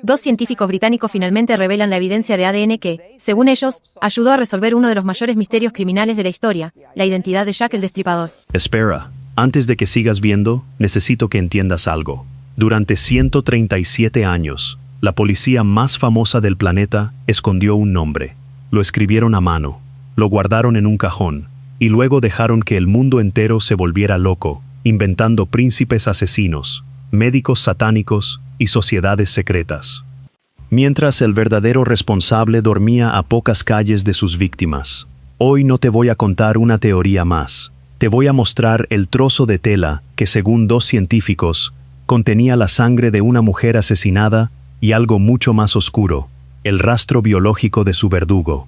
2 científicos británicos finalmente revelan la evidencia de ADN que, según ellos, ayudó a resolver uno de los mayores misterios criminales de la historia, la identidad de Jack el Destripador. Espera, antes de que sigas viendo, necesito que entiendas algo. Durante 137 años, la policía más famosa del planeta escondió un nombre. Lo escribieron a mano, lo guardaron en un cajón, y luego dejaron que el mundo entero se volviera loco, inventando príncipes asesinos, médicos satánicos y sociedades secretas. Mientras el verdadero responsable dormía a pocas calles de sus víctimas. Hoy no te voy a contar una teoría más. Te voy a mostrar el trozo de tela que, según 2 científicos, contenía la sangre de una mujer asesinada y algo mucho más oscuro, el rastro biológico de su verdugo.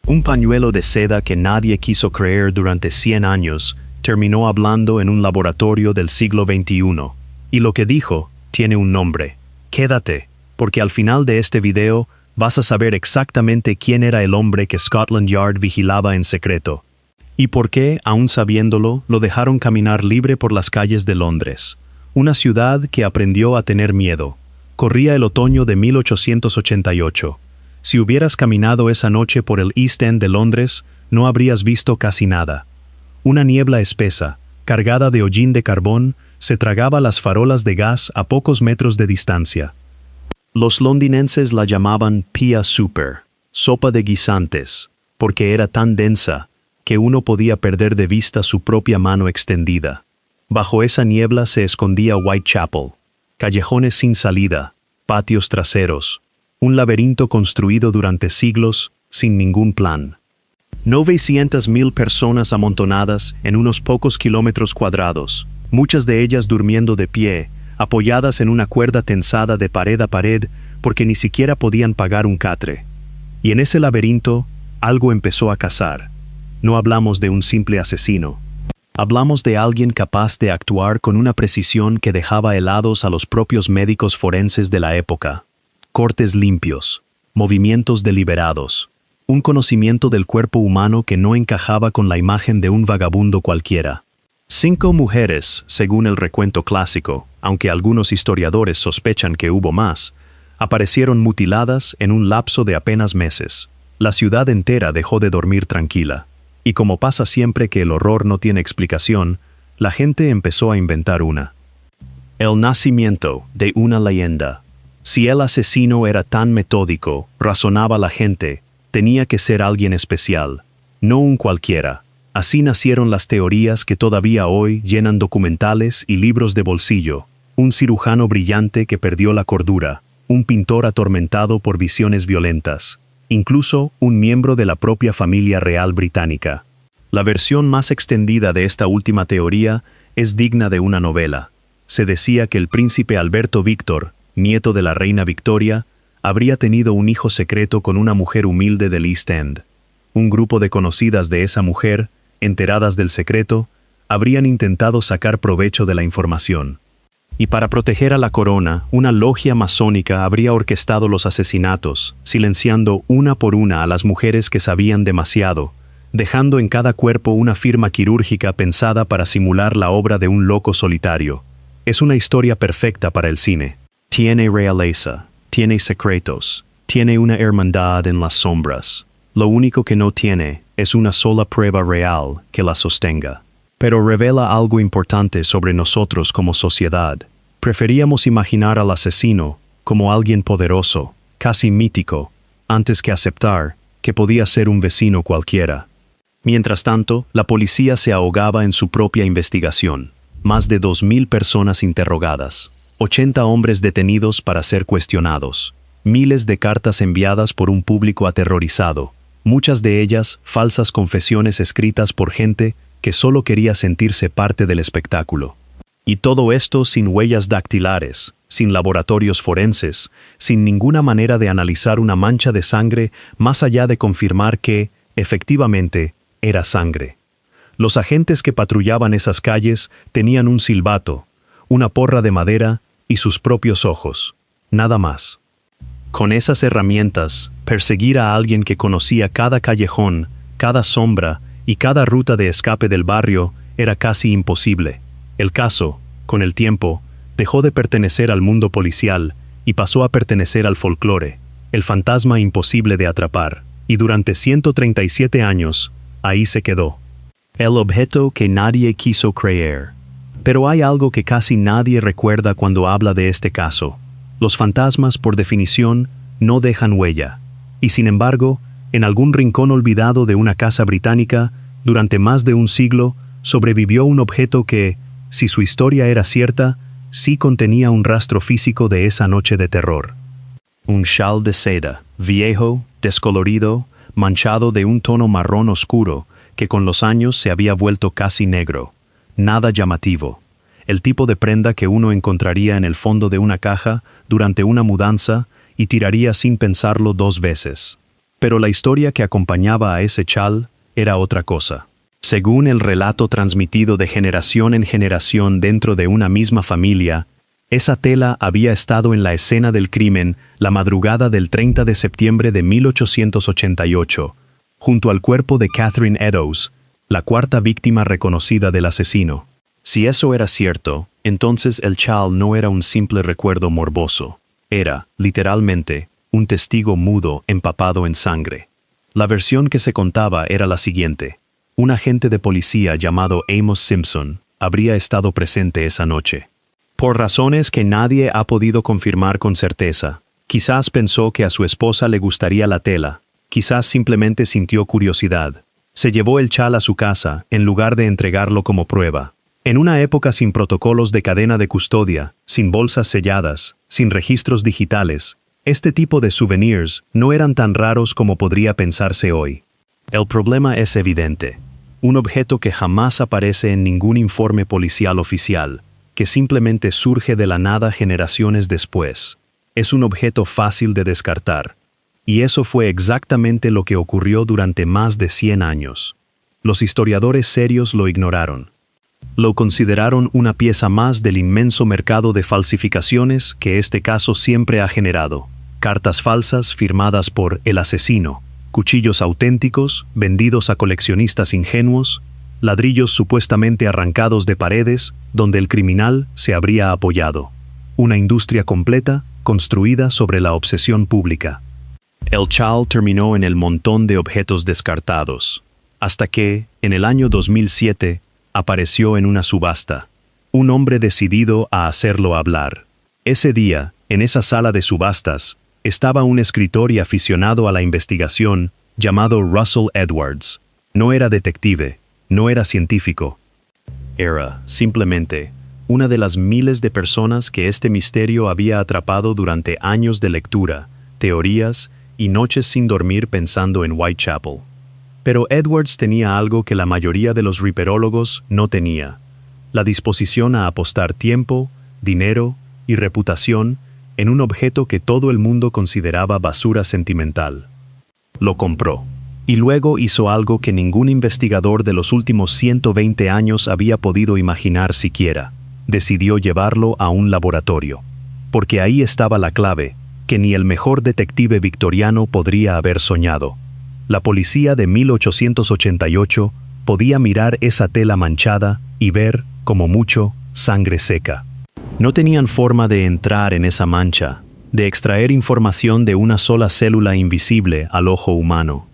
Un pañuelo de seda que nadie quiso creer durante 100 años terminó hablando en un laboratorio del siglo XXI. Y lo que dijo tiene un nombre. Quédate, porque al final de este video vas a saber exactamente quién era el hombre que Scotland Yard vigilaba en secreto. Y por qué, aún sabiéndolo, lo dejaron caminar libre por las calles de Londres. Una ciudad que aprendió a tener miedo. Corría el otoño de 1888. Si hubieras caminado esa noche por el East End de Londres, no habrías visto casi nada. Una niebla espesa, cargada de hollín de carbón, se tragaba las farolas de gas a pocos metros de distancia. Los londinenses la llamaban pea souper, sopa de guisantes, porque era tan densa que uno podía perder de vista su propia mano extendida. Bajo esa niebla se escondía Whitechapel, callejones sin salida, patios traseros, un laberinto construido durante siglos sin ningún plan. 900,000 personas amontonadas en unos pocos kilómetros cuadrados, muchas de ellas durmiendo de pie, apoyadas en una cuerda tensada de pared a pared porque ni siquiera podían pagar un catre. Y en ese laberinto, algo empezó a cazar. No hablamos de un simple asesino. Hablamos de alguien capaz de actuar con una precisión que dejaba helados a los propios médicos forenses de la época. Cortes limpios, movimientos deliberados, un conocimiento del cuerpo humano que no encajaba con la imagen de un vagabundo cualquiera. 5 mujeres, según el recuento clásico, aunque algunos historiadores sospechan que hubo más, aparecieron mutiladas en un lapso de apenas meses. La ciudad entera dejó de dormir tranquila. Y como pasa siempre que el horror no tiene explicación, la gente empezó a inventar una. El nacimiento de una leyenda. Si el asesino era tan metódico, razonaba la gente, tenía que ser alguien especial, no un cualquiera. Así nacieron las teorías que todavía hoy llenan documentales y libros de bolsillo. Un cirujano brillante que perdió la cordura, un pintor atormentado por visiones violentas, incluso un miembro de la propia familia real británica. La versión más extendida de esta última teoría es digna de una novela. Se decía que el príncipe Alberto Víctor, nieto de la reina Victoria, habría tenido un hijo secreto con una mujer humilde del East End. Un grupo de conocidas de esa mujer, enteradas del secreto, habrían intentado sacar provecho de la información. Y para proteger a la corona, una logia masónica habría orquestado los asesinatos, silenciando una por una a las mujeres que sabían demasiado, dejando en cada cuerpo una firma quirúrgica pensada para simular la obra de un loco solitario. Es una historia perfecta para el cine. Tiene realeza, tiene secretos, tiene una hermandad en las sombras. Lo único que no tiene es una sola prueba real que la sostenga. Pero revela algo importante sobre nosotros como sociedad. Preferíamos imaginar al asesino como alguien poderoso, casi mítico, antes que aceptar que podía ser un vecino cualquiera. Mientras tanto, la policía se ahogaba en su propia investigación. Más de 2,000 personas interrogadas, 80 hombres detenidos para ser cuestionados, miles de cartas enviadas por un público aterrorizado, muchas de ellas falsas confesiones escritas por gente que solo quería sentirse parte del espectáculo. Y todo esto sin huellas dactilares, sin laboratorios forenses, sin ninguna manera de analizar una mancha de sangre más allá de confirmar que, efectivamente, era sangre. Los agentes que patrullaban esas calles tenían un silbato, una porra de madera y sus propios ojos. Nada más. Con esas herramientas, perseguir a alguien que conocía cada callejón, cada sombra y cada ruta de escape del barrio era casi imposible. El caso, con el tiempo, dejó de pertenecer al mundo policial y pasó a pertenecer al folclore, el fantasma imposible de atrapar, y durante 137 años, ahí se quedó. El objeto que nadie quiso creer. Pero hay algo que casi nadie recuerda cuando habla de este caso. Los fantasmas, por definición, no dejan huella. Y sin embargo, en algún rincón olvidado de una casa británica, durante más de un siglo, sobrevivió un objeto que, si su historia era cierta, sí contenía un rastro físico de esa noche de terror. Un chal de seda, viejo, descolorido, manchado de un tono marrón oscuro, que con los años se había vuelto casi negro. Nada llamativo. El tipo de prenda que uno encontraría en el fondo de una caja durante una mudanza y tiraría sin pensarlo 2 veces. Pero la historia que acompañaba a ese chal era otra cosa. Según el relato transmitido de generación en generación dentro de una misma familia, esa tela había estado en la escena del crimen la madrugada del 30 de septiembre de 1888, junto al cuerpo de Catherine Eddowes, la 4ª víctima reconocida del asesino. Si eso era cierto, entonces el chal no era un simple recuerdo morboso. Era, literalmente, un testigo mudo empapado en sangre. La versión que se contaba era la siguiente. Un agente de policía llamado Amos Simpson habría estado presente esa noche. Por razones que nadie ha podido confirmar con certeza, quizás pensó que a su esposa le gustaría la tela, quizás simplemente sintió curiosidad. Se llevó el chal a su casa en lugar de entregarlo como prueba. En una época sin protocolos de cadena de custodia, sin bolsas selladas, sin registros digitales, este tipo de souvenirs no eran tan raros como podría pensarse hoy. El problema es evidente. Un objeto que jamás aparece en ningún informe policial oficial, que simplemente surge de la nada generaciones después. Es un objeto fácil de descartar. Y eso fue exactamente lo que ocurrió durante más de 100 años. Los historiadores serios lo ignoraron. Lo consideraron una pieza más del inmenso mercado de falsificaciones que este caso siempre ha generado. Cartas falsas firmadas por el asesino, cuchillos auténticos vendidos a coleccionistas ingenuos, ladrillos supuestamente arrancados de paredes donde el criminal se habría apoyado. Una industria completa construida sobre la obsesión pública. El chal terminó en el montón de objetos descartados, hasta que, en el año 2007, apareció en una subasta. Un hombre decidido a hacerlo hablar. Ese día, en esa sala de subastas, estaba un escritor y aficionado a la investigación llamado Russell Edwards. No era detective, no era científico. Era, simplemente, una de las miles de personas que este misterio había atrapado durante años de lectura, teorías y noches sin dormir pensando en Whitechapel. Pero Edwards tenía algo que la mayoría de los riperólogos no tenía: la disposición a apostar tiempo, dinero y reputación en un objeto que todo el mundo consideraba basura sentimental. Lo compró. Y luego hizo algo que ningún investigador de los últimos 120 años había podido imaginar siquiera. Decidió llevarlo a un laboratorio. Porque ahí estaba la clave, que ni el mejor detective victoriano podría haber soñado. La policía de 1888 podía mirar esa tela manchada y ver, como mucho, sangre seca. No tenían forma de entrar en esa mancha, de extraer información de una sola célula invisible al ojo humano.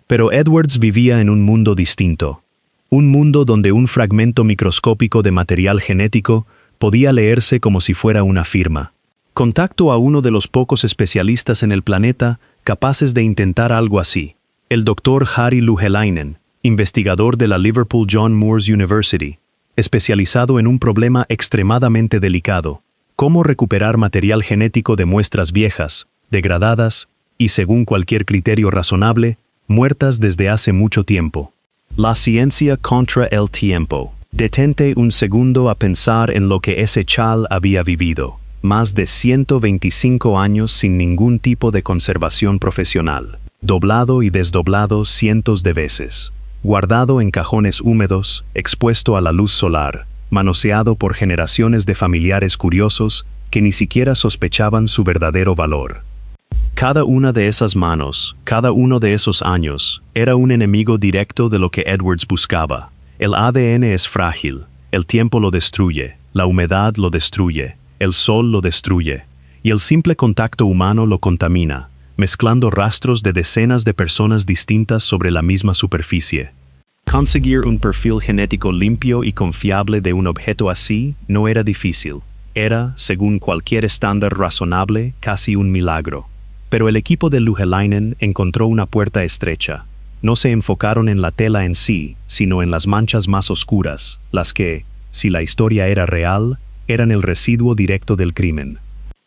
Pero Edwards vivía en un mundo distinto. Un mundo donde un fragmento microscópico de material genético podía leerse como si fuera una firma. Contactó a uno de los pocos especialistas en el planeta capaces de intentar algo así, el Dr. Harry Luhelainen, investigador de la Liverpool John Moores University, especializado en un problema extremadamente delicado: cómo recuperar material genético de muestras viejas, degradadas y, según cualquier criterio razonable, muertas desde hace mucho tiempo. La ciencia contra el tiempo. Detente un segundo a pensar en lo que ese chal había vivido. Más de 125 años sin ningún tipo de conservación profesional. Doblado y desdoblado cientos de veces. Guardado en cajones húmedos, expuesto a la luz solar, manoseado por generaciones de familiares curiosos que ni siquiera sospechaban su verdadero valor. Cada una de esas manos, cada uno de esos años, era un enemigo directo de lo que Edwards buscaba. El ADN es frágil, el tiempo lo destruye, la humedad lo destruye, el sol lo destruye, y el simple contacto humano lo contamina, mezclando rastros de decenas de personas distintas sobre la misma superficie. Conseguir un perfil genético limpio y confiable de un objeto así no era difícil. Era, según cualquier estándar razonable, casi un milagro. Pero el equipo de Louhelainen encontró una puerta estrecha. No se enfocaron en la tela en sí, sino en las manchas más oscuras, las que, si la historia era real, eran el residuo directo del crimen.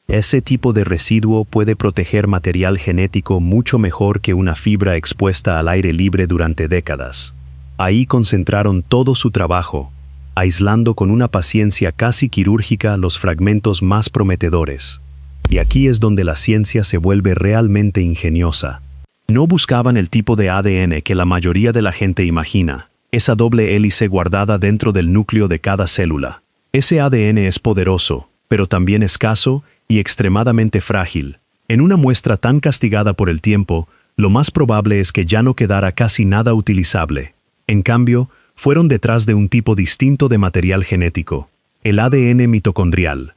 Ese tipo de residuo puede proteger material genético mucho mejor que una fibra expuesta al aire libre durante décadas. Ahí concentraron todo su trabajo, aislando con una paciencia casi quirúrgica los fragmentos más prometedores. Y aquí es donde la ciencia se vuelve realmente ingeniosa. No buscaban el tipo de ADN que la mayoría de la gente imagina, esa doble hélice guardada dentro del núcleo de cada célula. Ese ADN es poderoso, pero también escaso y extremadamente frágil. En una muestra tan castigada por el tiempo, lo más probable es que ya no quedara casi nada utilizable. En cambio, fueron detrás de un tipo distinto de material genético, el ADN mitocondrial.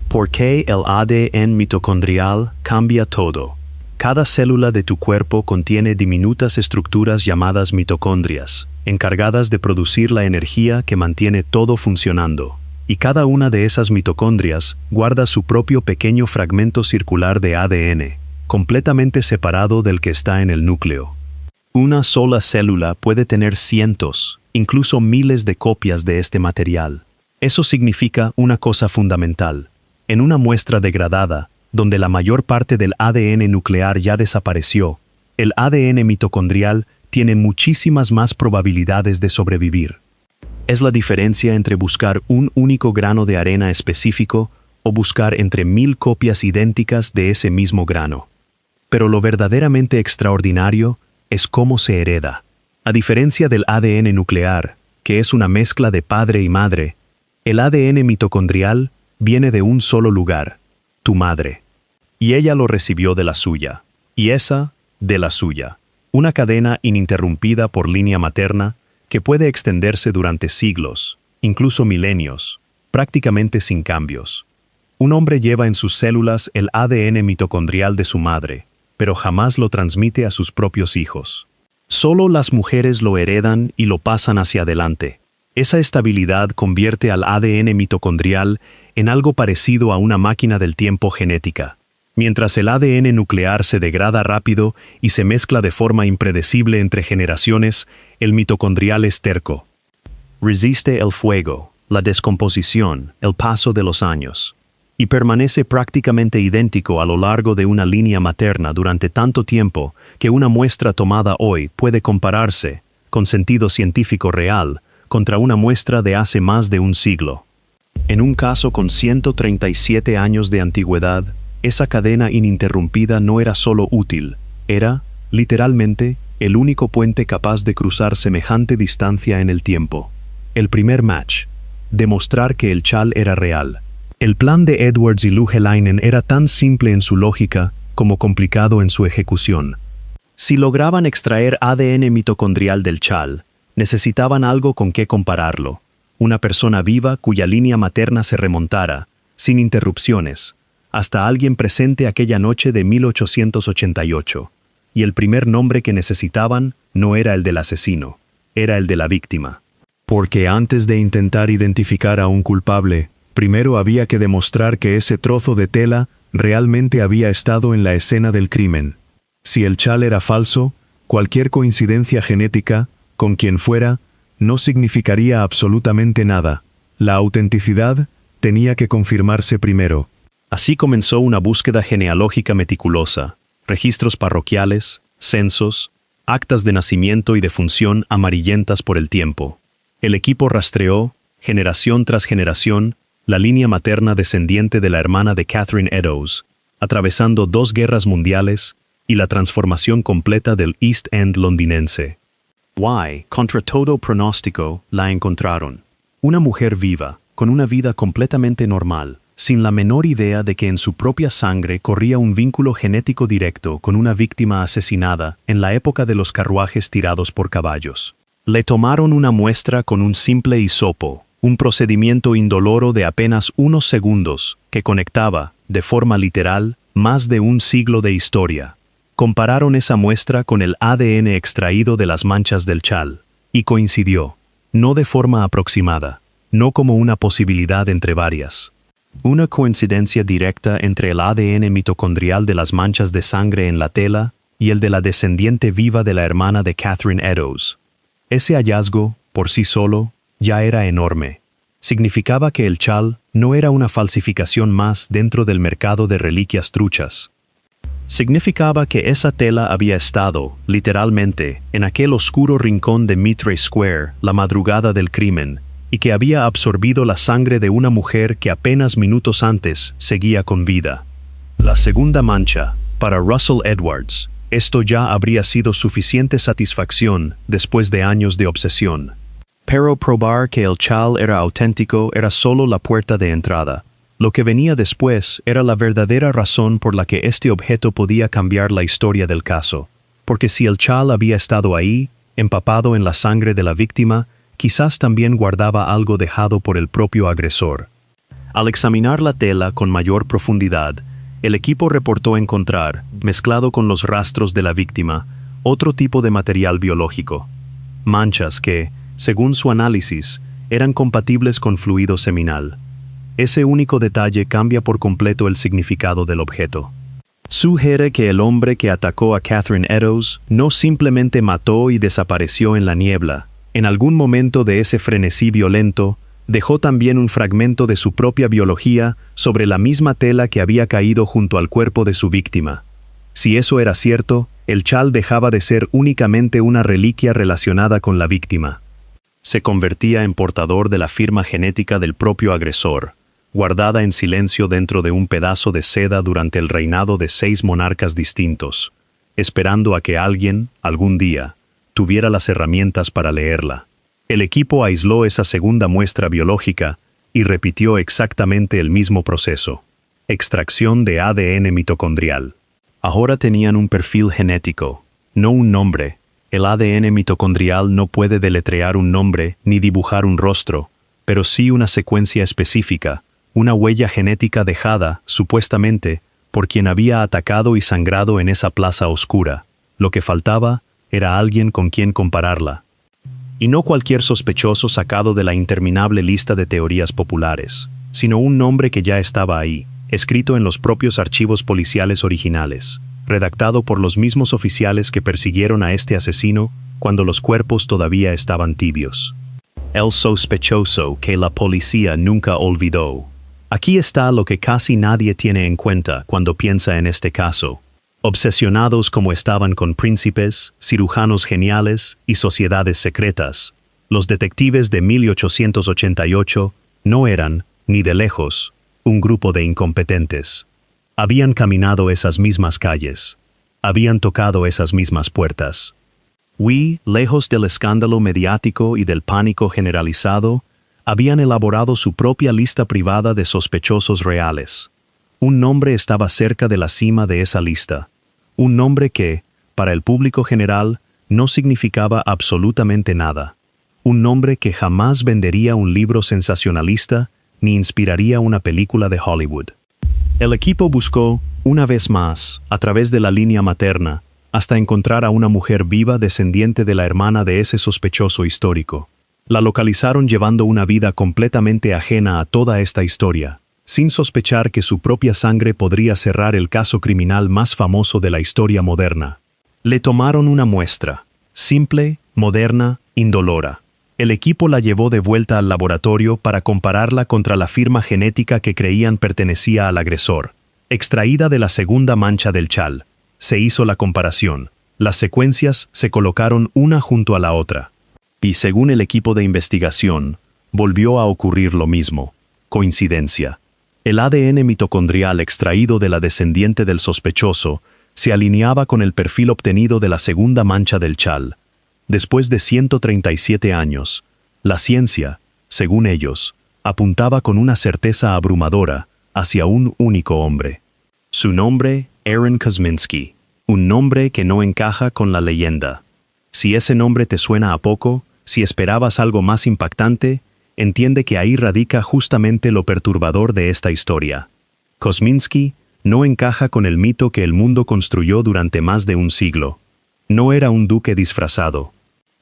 ¿Por qué el ADN mitocondrial cambia todo? Cada célula de tu cuerpo contiene diminutas estructuras llamadas mitocondrias, encargadas de producir la energía que mantiene todo funcionando. Y cada una de esas mitocondrias guarda su propio pequeño fragmento circular de ADN, completamente separado del que está en el núcleo. Una sola célula puede tener cientos, incluso miles de copias de este material. Eso significa una cosa fundamental. En una muestra degradada, donde la mayor parte del ADN nuclear ya desapareció, el ADN mitocondrial tiene muchísimas más probabilidades de sobrevivir. Es la diferencia entre buscar un único grano de arena específico o buscar entre 1000 copias idénticas de ese mismo grano. Pero lo verdaderamente extraordinario es cómo se hereda. A diferencia del ADN nuclear, que es una mezcla de padre y madre, el ADN mitocondrial viene de un solo lugar, tu madre. Y ella lo recibió de la suya, y esa de la suya. Una cadena ininterrumpida por línea materna que puede extenderse durante siglos, incluso milenios, prácticamente sin cambios. Un hombre lleva en sus células el ADN mitocondrial de su madre, pero jamás lo transmite a sus propios hijos. Solo las mujeres lo heredan y lo pasan hacia adelante. Esa estabilidad convierte al ADN mitocondrial en algo parecido a una máquina del tiempo genética. Mientras el ADN nuclear se degrada rápido y se mezcla de forma impredecible entre generaciones, el mitocondrial es terco. Resiste el fuego, la descomposición, el paso de los años. Y permanece prácticamente idéntico a lo largo de una línea materna durante tanto tiempo que una muestra tomada hoy puede compararse, con sentido científico real, contra una muestra de hace más de un siglo. En un caso con 137 años de antigüedad, esa cadena ininterrumpida no era solo útil, era, literalmente, el único puente capaz de cruzar semejante distancia en el tiempo. El primer match. Demostrar que el chal era real. El plan de Edwards y Louhelainen era tan simple en su lógica como complicado en su ejecución. Si lograban extraer ADN mitocondrial del chal, necesitaban algo con qué compararlo. Una persona viva cuya línea materna se remontara, sin interrupciones, hasta alguien presente aquella noche de 1888. Y el primer nombre que necesitaban no era el del asesino, era el de la víctima. Porque antes de intentar identificar a un culpable, primero había que demostrar que ese trozo de tela realmente había estado en la escena del crimen. Si el chal era falso, cualquier coincidencia genética, con quien fuera, no significaría absolutamente nada. La autenticidad tenía que confirmarse primero. Así comenzó una búsqueda genealógica meticulosa, registros parroquiales, censos, actas de nacimiento y defunción amarillentas por el tiempo. El equipo rastreó, generación tras generación, la línea materna descendiente de la hermana de Catherine Eddowes, atravesando 2 guerras mundiales y la transformación completa del East End londinense. Contra todo pronóstico, la encontraron. Una mujer viva, con una vida completamente normal, sin la menor idea de que en su propia sangre corría un vínculo genético directo con una víctima asesinada en la época de los carruajes tirados por caballos. Le tomaron una muestra con un simple hisopo, un procedimiento indoloro de apenas unos segundos que conectaba, de forma literal, más de un siglo de historia. Compararon esa muestra con el ADN extraído de las manchas del chal, y coincidió, no de forma aproximada, no como una posibilidad entre varias. Una coincidencia directa entre el ADN mitocondrial de las manchas de sangre en la tela y el de la descendiente viva de la hermana de Catherine Eddowes. Ese hallazgo, por sí solo, ya era enorme. Significaba que el chal no era una falsificación más dentro del mercado de reliquias truchas. Significaba que esa tela había estado, literalmente, en aquel oscuro rincón de Mitre Square la madrugada del crimen, y que había absorbido la sangre de una mujer que apenas minutos antes seguía con vida. La segunda mancha, para Russell Edwards, esto ya habría sido suficiente satisfacción después de años de obsesión. Pero probar que el chal era auténtico era solo la puerta de entrada. Lo que venía después era la verdadera razón por la que este objeto podía cambiar la historia del caso. Porque si el chal había estado ahí, empapado en la sangre de la víctima, quizás también guardaba algo dejado por el propio agresor. Al examinar la tela con mayor profundidad, el equipo reportó encontrar, mezclado con los rastros de la víctima, otro tipo de material biológico. Manchas que, según su análisis, eran compatibles con fluido seminal. Ese único detalle cambia por completo el significado del objeto. Sugiere que el hombre que atacó a Catherine Eddowes no simplemente mató y desapareció en la niebla. En algún momento de ese frenesí violento, dejó también un fragmento de su propia biología sobre la misma tela que había caído junto al cuerpo de su víctima. Si eso era cierto, el chal dejaba de ser únicamente una reliquia relacionada con la víctima. Se convertía en portador de la firma genética del propio agresor, guardada en silencio dentro de un pedazo de seda durante el reinado de 6 monarcas distintos, esperando a que alguien, algún día, tuviera las herramientas para leerla. El equipo aisló esa segunda muestra biológica y repitió exactamente el mismo proceso. Extracción de ADN mitocondrial. Ahora tenían un perfil genético, no un nombre. El ADN mitocondrial no puede deletrear un nombre ni dibujar un rostro, pero sí una secuencia específica, una huella genética dejada, supuestamente, por quien había atacado y sangrado en esa plaza oscura. Lo que faltaba era alguien con quien compararla. Y no cualquier sospechoso sacado de la interminable lista de teorías populares, sino un nombre que ya estaba ahí, escrito en los propios archivos policiales originales, redactado por los mismos oficiales que persiguieron a este asesino cuando los cuerpos todavía estaban tibios. El sospechoso que la policía nunca olvidó. Aquí está lo que casi nadie tiene en cuenta cuando piensa en este caso. Obsesionados como estaban con príncipes, cirujanos geniales y sociedades secretas, los detectives de 1888 no eran, ni de lejos, un grupo de incompetentes. Habían caminado esas mismas calles. Habían tocado esas mismas puertas. Lejos del escándalo mediático y del pánico generalizado, habían elaborado su propia lista privada de sospechosos reales. Un nombre estaba cerca de la cima de esa lista. Un nombre que, para el público general, no significaba absolutamente nada. Un nombre que jamás vendería un libro sensacionalista ni inspiraría una película de Hollywood. El equipo buscó, una vez más, a través de la línea materna, hasta encontrar a una mujer viva descendiente de la hermana de ese sospechoso histórico. La localizaron llevando una vida completamente ajena a toda esta historia, sin sospechar que su propia sangre podría cerrar el caso criminal más famoso de la historia moderna. Le tomaron una muestra, simple, moderna, indolora. El equipo la llevó de vuelta al laboratorio para compararla contra la firma genética que creían pertenecía al agresor, extraída de la segunda mancha del chal. Se hizo la comparación. Las secuencias se colocaron una junto a la otra. Y según el equipo de investigación, volvió a ocurrir lo mismo. Coincidencia. El ADN mitocondrial extraído de la descendiente del sospechoso se alineaba con el perfil obtenido de la segunda mancha del chal. Después de 137 años, la ciencia, según ellos, apuntaba con una certeza abrumadora hacia un único hombre. Su nombre, Aaron Kosminski, un nombre que no encaja con la leyenda. Si ese nombre te suena a poco, si esperabas algo más impactante, entiende que ahí radica justamente lo perturbador de esta historia. Kosminski no encaja con el mito que el mundo construyó durante más de un siglo. No era un duque disfrazado.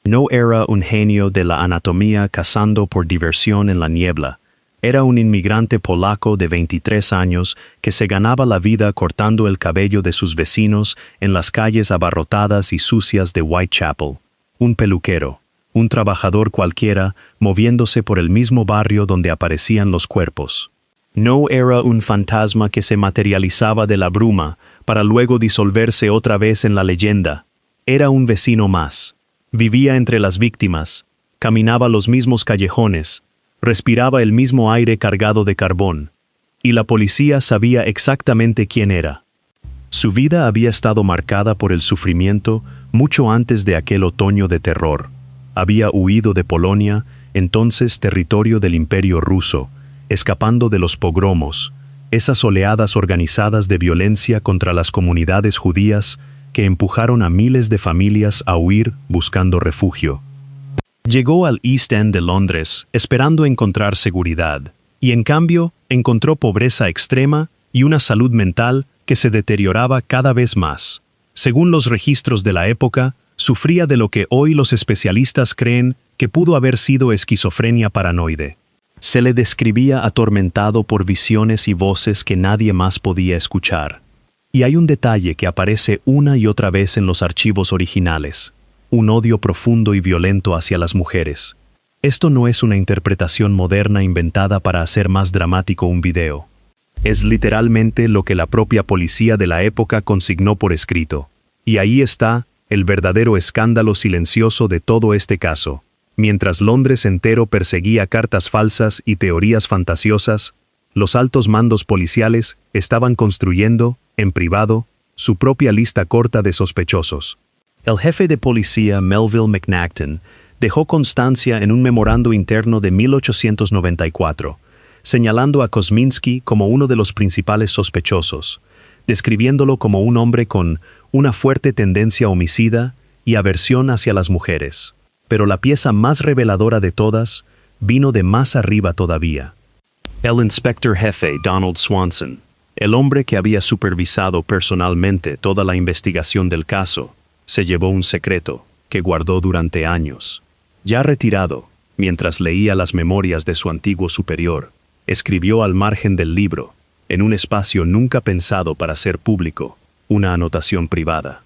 No era un genio de la anatomía cazando por diversión en la niebla. Era un inmigrante polaco de 23 años que se ganaba la vida cortando el cabello de sus vecinos en las calles abarrotadas y sucias de Whitechapel. Un peluquero, un trabajador cualquiera, moviéndose por el mismo barrio donde aparecían los cuerpos. No era un fantasma que se materializaba de la bruma para luego disolverse otra vez en la leyenda. Era un vecino más. Vivía entre las víctimas, caminaba los mismos callejones, respiraba el mismo aire cargado de carbón, y la policía sabía exactamente quién era. Su vida había estado marcada por el sufrimiento mucho antes de aquel otoño de terror. Había huido de Polonia, entonces territorio del Imperio Ruso, escapando de los pogromos, esas oleadas organizadas de violencia contra las comunidades judías que empujaron a miles de familias a huir buscando refugio. Llegó al East End de Londres esperando encontrar seguridad, y en cambio encontró pobreza extrema y una salud mental que se deterioraba cada vez más. Según los registros de la época, sufría de lo que hoy los especialistas creen que pudo haber sido esquizofrenia paranoide. Se le describía atormentado por visiones y voces que nadie más podía escuchar. Y hay un detalle que aparece una y otra vez en los archivos originales: un odio profundo y violento hacia las mujeres. Esto no es una interpretación moderna inventada para hacer más dramático un video. Es literalmente lo que la propia policía de la época consignó por escrito. Y ahí está el verdadero escándalo silencioso de todo este caso. Mientras Londres entero perseguía cartas falsas y teorías fantasiosas, los altos mandos policiales estaban construyendo, en privado, su propia lista corta de sospechosos. El jefe de policía Melville McNaughton dejó constancia en un memorando interno de 1894, señalando a Kosminski como uno de los principales sospechosos, describiéndolo como un hombre con una fuerte tendencia homicida y aversión hacia las mujeres. Pero la pieza más reveladora de todas vino de más arriba todavía. El inspector jefe Donald Swanson, el hombre que había supervisado personalmente toda la investigación del caso, se llevó un secreto que guardó durante años. Ya retirado, mientras leía las memorias de su antiguo superior, escribió al margen del libro, en un espacio nunca pensado para ser público, una anotación privada.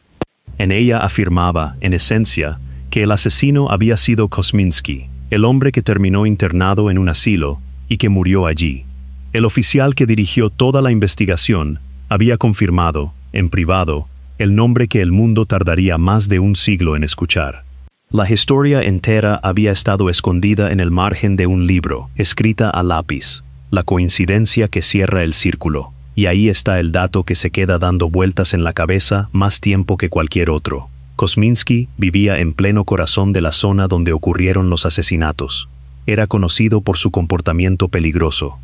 En ella afirmaba, en esencia, que el asesino había sido Kosminski, el hombre que terminó internado en un asilo y que murió allí. El oficial que dirigió toda la investigación había confirmado, en privado, el nombre que el mundo tardaría más de un siglo en escuchar. La historia entera había estado escondida en el margen de un libro, escrita a lápiz, la coincidencia que cierra el círculo, y ahí está el dato que se queda dando vueltas en la cabeza más tiempo que cualquier otro. Kosminski vivía en pleno corazón de la zona donde ocurrieron los asesinatos. Era conocido por su comportamiento peligroso.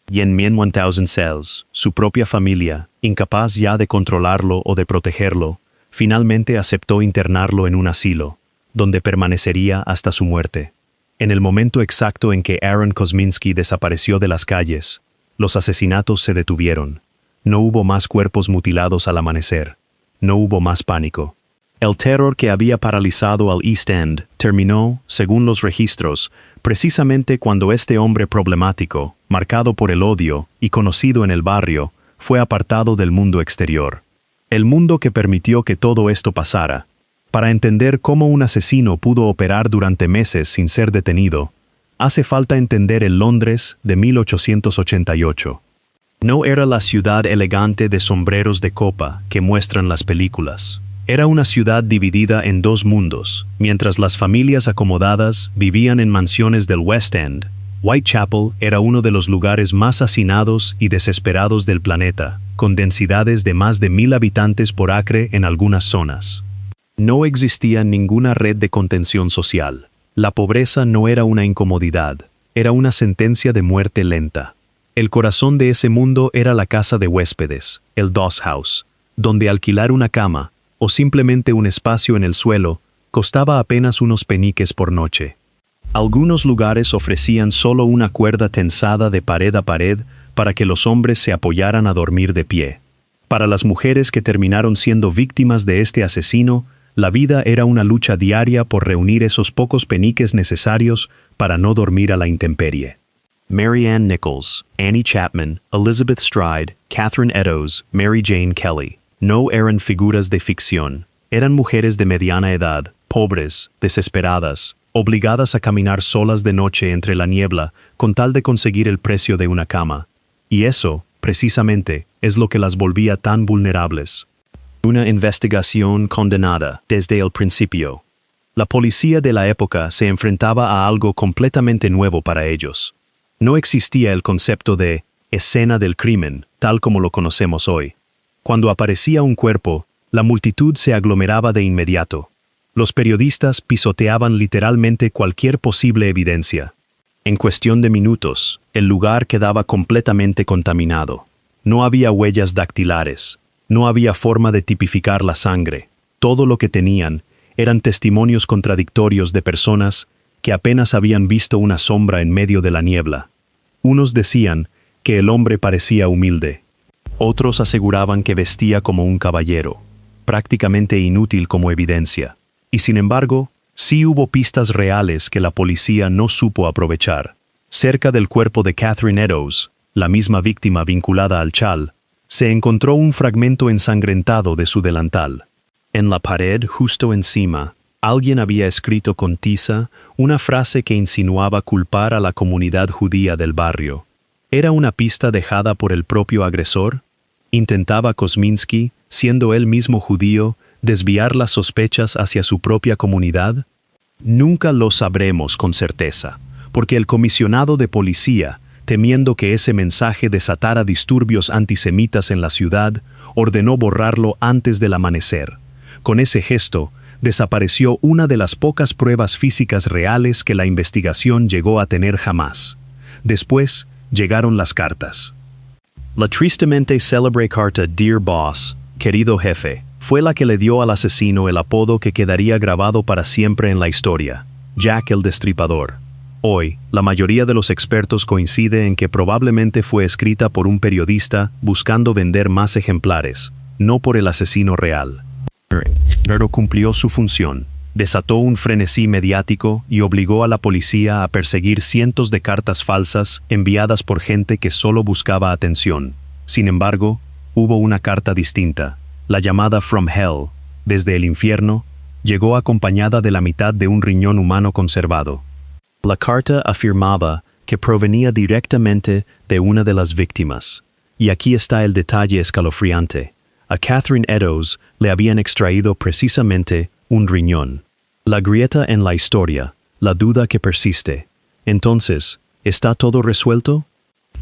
Y en 1000 Cells, su propia familia, incapaz ya de controlarlo o de protegerlo, finalmente aceptó internarlo en un asilo, donde permanecería hasta su muerte. En el momento exacto en que Aaron Kosminski desapareció de las calles, los asesinatos se detuvieron. No hubo más cuerpos mutilados al amanecer. No hubo más pánico. El terror que había paralizado al East End terminó, según los registros, precisamente cuando este hombre problemático, marcado por el odio y conocido en el barrio, fue apartado del mundo exterior. El mundo que permitió que todo esto pasara. Para entender cómo un asesino pudo operar durante meses sin ser detenido, hace falta entender el Londres de 1888. No era la ciudad elegante de sombreros de copa que muestran las películas. Era una ciudad dividida en dos mundos, mientras las familias acomodadas vivían en mansiones del West End. Whitechapel era uno de los lugares más hacinados y desesperados del planeta, con densidades de más de 1000 habitantes por acre en algunas zonas. No existía ninguna red de contención social. La pobreza no era una incomodidad, era una sentencia de muerte lenta. El corazón de ese mundo era la casa de huéspedes, el Doss House, donde alquilar una cama, o simplemente un espacio en el suelo, costaba apenas unos peniques por noche. Algunos lugares ofrecían solo una cuerda tensada de pared a pared para que los hombres se apoyaran a dormir de pie. Para las mujeres que terminaron siendo víctimas de este asesino, la vida era una lucha diaria por reunir esos pocos peniques necesarios para no dormir a la intemperie. Mary Ann Nichols, Annie Chapman, Elizabeth Stride, Catherine Eddowes, Mary Jane Kelly. No eran figuras de ficción. Eran mujeres de mediana edad, pobres, desesperadas, obligadas a caminar solas de noche entre la niebla con tal de conseguir el precio de una cama. Y eso, precisamente, es lo que las volvía tan vulnerables. Una investigación condenada desde el principio. La policía de la época se enfrentaba a algo completamente nuevo para ellos. No existía el concepto de escena del crimen, tal como lo conocemos hoy. Cuando aparecía un cuerpo, la multitud se aglomeraba de inmediato. Los periodistas pisoteaban literalmente cualquier posible evidencia. En cuestión de minutos, el lugar quedaba completamente contaminado. No había huellas dactilares. No había forma de tipificar la sangre. Todo lo que tenían eran testimonios contradictorios de personas que apenas habían visto una sombra en medio de la niebla. Unos decían que el hombre parecía humilde. Otros aseguraban que vestía como un caballero, prácticamente inútil como evidencia. Y sin embargo, sí hubo pistas reales que la policía no supo aprovechar. Cerca del cuerpo de Catherine Eddowes, la misma víctima vinculada al chal, se encontró un fragmento ensangrentado de su delantal. En la pared, justo encima, alguien había escrito con tiza una frase que insinuaba culpar a la comunidad judía del barrio. ¿Era una pista dejada por el propio agresor? ¿Intentaba Kosminski, siendo él mismo judío, desviar las sospechas hacia su propia comunidad? Nunca lo sabremos con certeza, porque el comisionado de policía, temiendo que ese mensaje desatara disturbios antisemitas en la ciudad, ordenó borrarlo antes del amanecer. Con ese gesto, desapareció una de las pocas pruebas físicas reales que la investigación llegó a tener jamás. Después, llegaron las cartas. La tristemente célebre carta Dear Boss, querido jefe, fue la que le dio al asesino el apodo que quedaría grabado para siempre en la historia, Jack el Destripador. Hoy, la mayoría de los expertos coincide en que probablemente fue escrita por un periodista buscando vender más ejemplares, no por el asesino real. Pero cumplió su función. Desató un frenesí mediático y obligó a la policía a perseguir cientos de cartas falsas enviadas por gente que solo buscaba atención. Sin embargo, hubo una carta distinta, la llamada From Hell, desde el infierno, llegó acompañada de la mitad de un riñón humano conservado. La carta afirmaba que provenía directamente de una de las víctimas. Y aquí está el detalle escalofriante. A Catherine Eddowes le habían extraído precisamente un riñón. La grieta en la historia, la duda que persiste. Entonces, ¿está todo resuelto?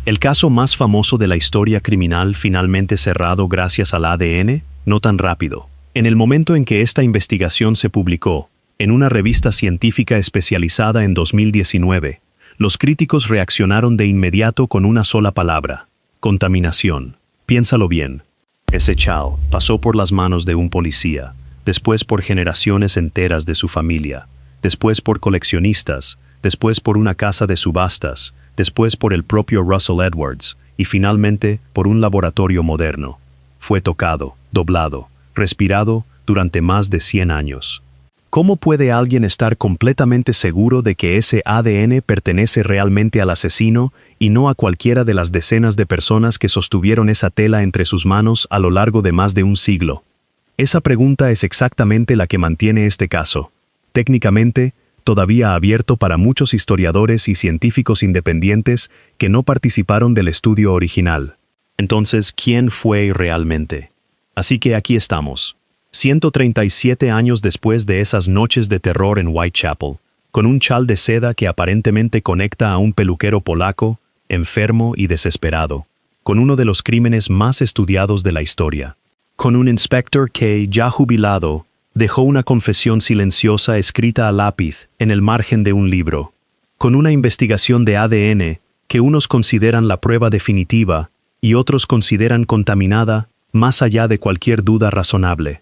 ¿El caso más famoso de la historia criminal finalmente cerrado gracias al ADN? No tan rápido. En el momento en que esta investigación se publicó, en una revista científica especializada en 2019, los críticos reaccionaron de inmediato con una sola palabra: contaminación. Piénsalo bien. Ese chal pasó por las manos de un policía, después por generaciones enteras de su familia, después por coleccionistas, después por una casa de subastas, después por el propio Russell Edwards, y finalmente por un laboratorio moderno. Fue tocado, doblado, respirado durante más de 100 años. ¿Cómo puede alguien estar completamente seguro de que ese ADN pertenece realmente al asesino y no a cualquiera de las decenas de personas que sostuvieron esa tela entre sus manos a lo largo de más de un siglo? Esa pregunta es exactamente la que mantiene este caso, técnicamente, todavía abierto para muchos historiadores y científicos independientes que no participaron del estudio original. Entonces, ¿quién fue realmente? Así que aquí estamos, 137 años después de esas noches de terror en Whitechapel, con un chal de seda que aparentemente conecta a un peluquero polaco, enfermo y desesperado, con uno de los crímenes más estudiados de la historia. Con un inspector que, ya jubilado, dejó una confesión silenciosa escrita a lápiz en el margen de un libro. Con una investigación de ADN que unos consideran la prueba definitiva y otros consideran contaminada más allá de cualquier duda razonable.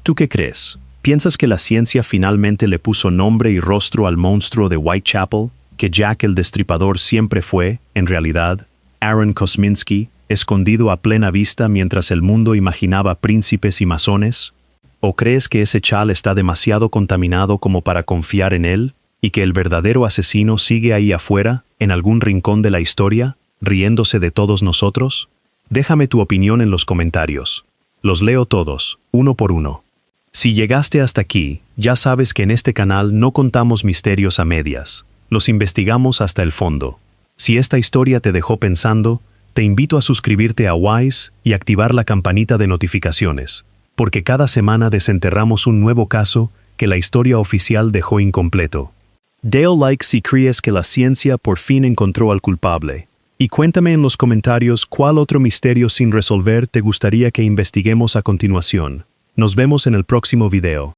¿Tú qué crees? ¿Piensas que la ciencia finalmente le puso nombre y rostro al monstruo de Whitechapel, que Jack el Destripador siempre fue, en realidad? Aaron Kosminski, escondido a plena vista mientras el mundo imaginaba príncipes y masones? ¿O crees que ese chal está demasiado contaminado como para confiar en él, y que el verdadero asesino sigue ahí afuera, en algún rincón de la historia, riéndose de todos nosotros? Déjame tu opinión en los comentarios. Los leo todos, uno por uno. Si llegaste hasta aquí, ya sabes que en este canal no contamos misterios a medias. Los investigamos hasta el fondo. Si esta historia te dejó pensando, te invito a suscribirte a Wise y activar la campanita de notificaciones, porque cada semana desenterramos un nuevo caso que la historia oficial dejó incompleto. Dale like si crees que la ciencia por fin encontró al culpable. Y cuéntame en los comentarios cuál otro misterio sin resolver te gustaría que investiguemos a continuación. Nos vemos en el próximo video.